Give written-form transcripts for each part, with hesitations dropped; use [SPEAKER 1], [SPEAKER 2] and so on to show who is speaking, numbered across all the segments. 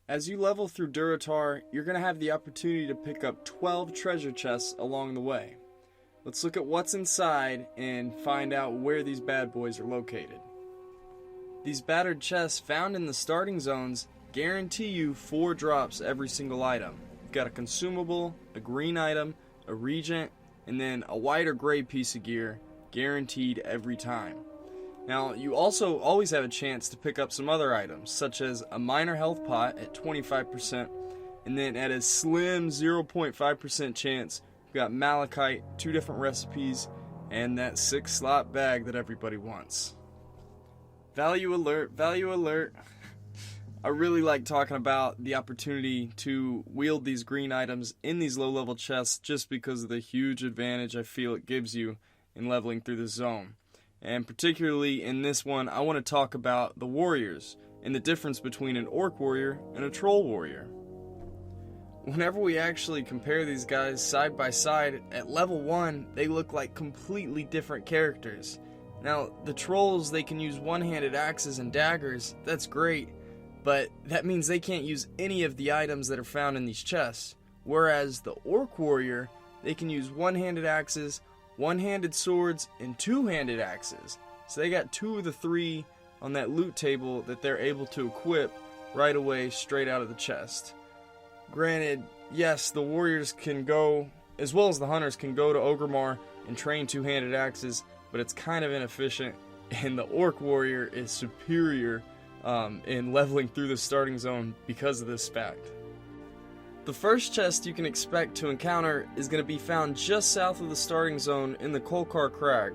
[SPEAKER 1] As you level through Durotar, you're going to have the opportunity to pick up 12 treasure chests along the way. Let's look at what's inside and find out where these bad boys are located. These battered chests found in the starting zones guarantee you 4 drops every single item. You've got a consumable, a green item, a regent, and then a white or gray piece of gear, guaranteed every time. Now, you also always have a chance to pick up some other items, such as a minor health pot at 25%, and then at a slim 0.5% chance, you've got malachite, 2 different recipes, and that 6-slot bag that everybody wants. Value alert, value alert. I really like talking about the opportunity to wield these green items in these low-level chests just because of the huge advantage I feel it gives you in leveling through the zone. And particularly in this one, I want to talk about the warriors and the difference between an orc warrior and a troll warrior. Whenever we actually compare these guys side by side, at level 1, they look like completely different characters. Now, the trolls, they can use one-handed axes and daggers, that's great, but that means they can't use any of the items that are found in these chests. Whereas the orc warrior, they can use one-handed axes, one-handed swords, and two-handed axes. So they got 2 of the 3 on that loot table that they're able to equip right away straight out of the chest. Granted, yes, the warriors can go, as well as the hunters can go to Orgrimmar and train two-handed axes, but it's kind of inefficient, and the orc warrior is superior in leveling through the starting zone because of this fact. The first chest you can expect to encounter is going to be found just south of the starting zone in the Kolkar Crag.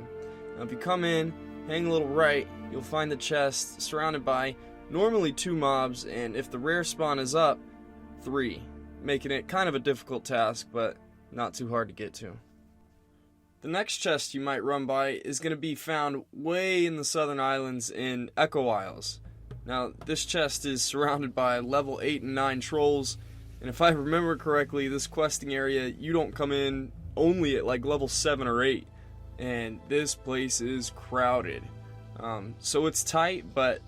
[SPEAKER 1] Now if you come in, hang a little right, you'll find the chest surrounded by normally 2 mobs, and if the rare spawn is up, 3, making it kind of a difficult task, but not too hard to get to. The next chest you might run by is going to be found way in the southern islands in Echo Isles. Now this chest is surrounded by level 8 and 9 trolls, and if I remember correctly, this questing area, you don't come in only at like level 7 or 8, and this place is crowded. So it's tight, but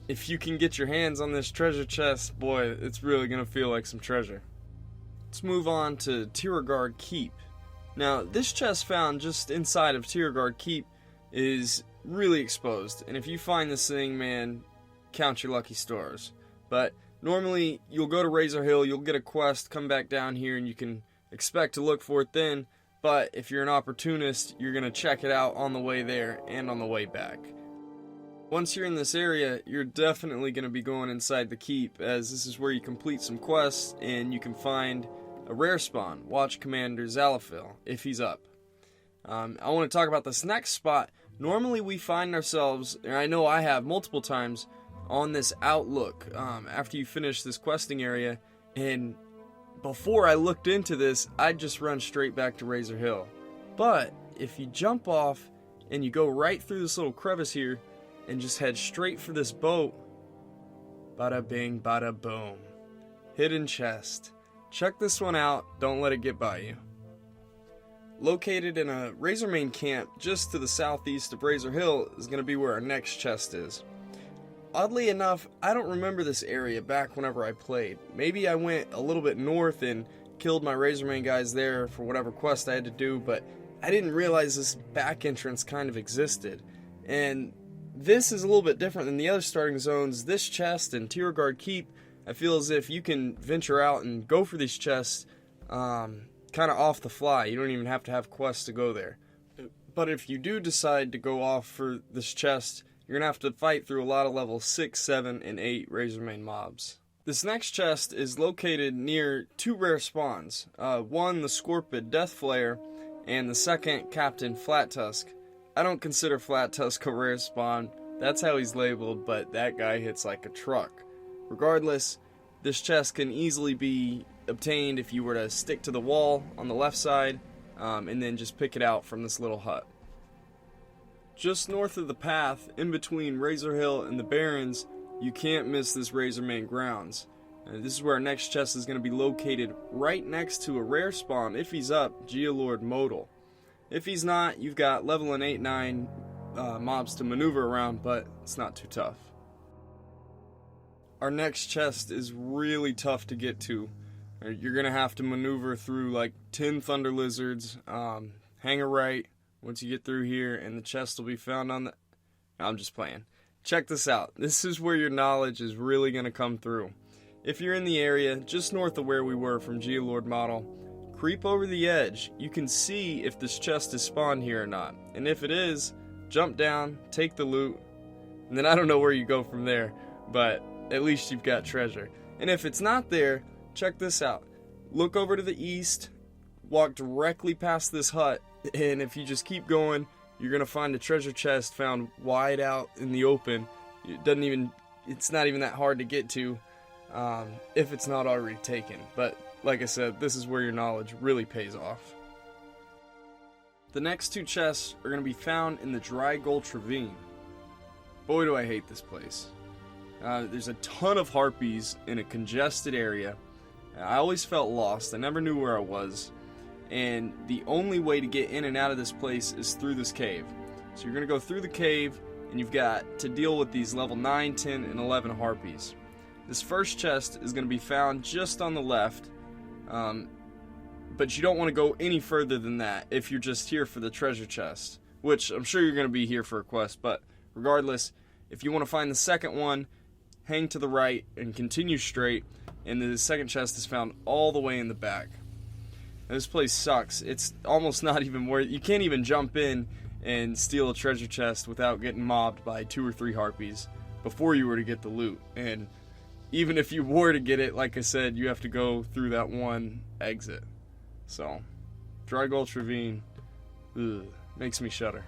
[SPEAKER 1] if you can get your hands on this treasure chest, boy, it's really going to feel like some treasure. Let's move on to Tiragard Keep. Now, this chest found just inside of Tiragard Keep is really exposed, and if you find this thing, man, count your lucky stars. But normally, you'll go to Razor Hill, you'll get a quest, come back down here, and you can expect to look for it then, but if you're an opportunist, you're going to check it out on the way there and on the way back. Once you're in this area, you're definitely going to be going inside the keep, as this is where you complete some quests, and you can find a rare spawn, Watch Commander Zalafil, if he's up. I want to talk about this next spot. Normally we find ourselves, and I know I have multiple times, on this outlook after you finish this questing area, and before I looked into this, I'd just run straight back to Razor Hill. But if you jump off and you go right through this little crevice here and just head straight for this boat, bada bing, bada boom. Hidden chest. Check this one out, don't let it get by you. Located in a Razormane camp just to the southeast of Razor Hill is going to be where our next chest is. Oddly enough, I don't remember this area back whenever I played. Maybe I went a little bit north and killed my Razormane guys there for whatever quest I had to do, but I didn't realize this back entrance kind of existed. And this is a little bit different than the other starting zones. This chest and Tiragard Keep, I feel as if you can venture out and go for these chests kind of off the fly. You don't even have to have quests to go there. But if you do decide to go off for this chest, you're going to have to fight through a lot of level 6, 7, and 8 Razormane mobs. This next chest is located near 2 rare spawns. One, the Scorpid Deathflayer, and the second, Captain Flattusk. I don't consider Flattusk a rare spawn. That's how he's labeled, but that guy hits like a truck. Regardless, this chest can easily be obtained if you were to stick to the wall on the left side, and then just pick it out from this little hut. Just north of the path, in between Razor Hill and the Barrens, you can't miss this Razormane grounds. This is where our next chest is going to be located right next to a rare spawn, if he's up, Geolord Modal. If he's not, you've got level 8, 9 mobs to maneuver around, but it's not too tough. our next chest is really tough to get to. You're going to have to maneuver through like 10 thunder lizards, hang a right once you get through here, and the chest will be found on the... No, I'm just playing. Check this out. This is where your knowledge is really going to come through. If you're in the area just north of where we were from Geolord Model, creep over the edge. You can see if this chest is spawned here or not. And if it is, jump down, take the loot, and then I don't know where you go from there, but at least you've got treasure. And if it's not there, check this out. Look over to the east, walk directly past this hut, and if you just keep going, you're going to find a treasure chest found wide out in the open. It's not even that hard to get to if it's not already taken. But like I said, this is where your knowledge really pays off. The next 2 chests are going to be found in the Dry Gulch Ravine. Boy, do I hate this place. There's a ton of harpies in a congested area. I always felt lost. I never knew where I was. And the only way to get in and out of this place is through this cave. So you're going to go through the cave, and you've got to deal with these level 9, 10, and 11 harpies. This first chest is going to be found just on the left, but you don't want to go any further than that if you're just here for the treasure chest, which I'm sure you're going to be here for a quest, but regardless, if you want to find the second one, hang to the right and continue straight, and the second chest is found all the way in the back. Now, this place sucks. It's almost not even worth it. You can't even jump in and steal a treasure chest without getting mobbed by 2 or 3 harpies before you were to get the loot. And even if you were to get it, like I said, you have to go through that one exit. So, Dry Gulch Ravine, makes me shudder.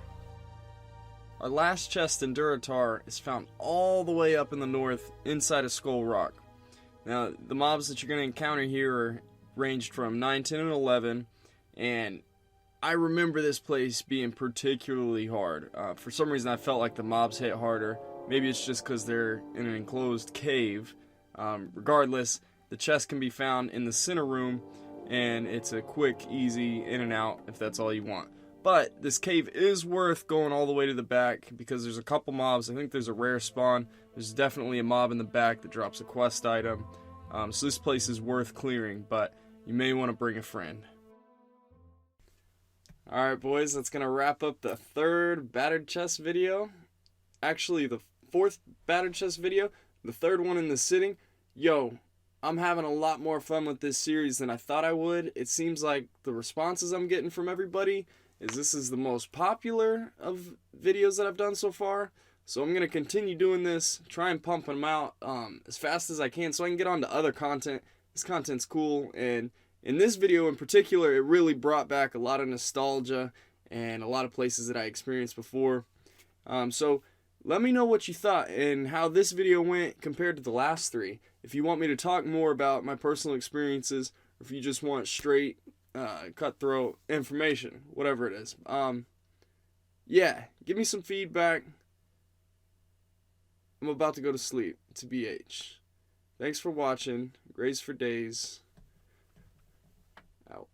[SPEAKER 1] Our last chest in Durotar is found all the way up in the north, inside of Skull Rock. Now, the mobs that you're going to encounter here are ranged from 9, 10, and 11, and I remember this place being particularly hard. For some reason, I felt like the mobs hit harder. Maybe it's just because they're in an enclosed cave. Regardless, the chest can be found in the center room, and it's a quick, easy in and out if that's all you want. But this cave is worth going all the way to the back because there's a couple mobs. I think there's a rare spawn. There's definitely a mob in the back that drops a quest item. So this place is worth clearing, but you may want to bring a friend. Alright boys, that's going to wrap up the 3rd battered chest video. Actually, the 4th battered chest video. The 3rd one in the sitting. Yo, I'm having a lot more fun with this series than I thought I would. It seems like the responses I'm getting from everybody is this is the most popular of videos that I've done so far. So I'm going to continue doing this, try and pump them out as fast as I can so I can get on to other content. This content's cool, and in this video in particular, it really brought back a lot of nostalgia and a lot of places that I experienced before. So let me know what you thought and how this video went compared to the last 3. If you want me to talk more about my personal experiences, or if you just want straight cutthroat information, whatever it is. Yeah, give me some feedback. I'm about to go to sleep. To BH. Thanks for watching. Grace for days. Out.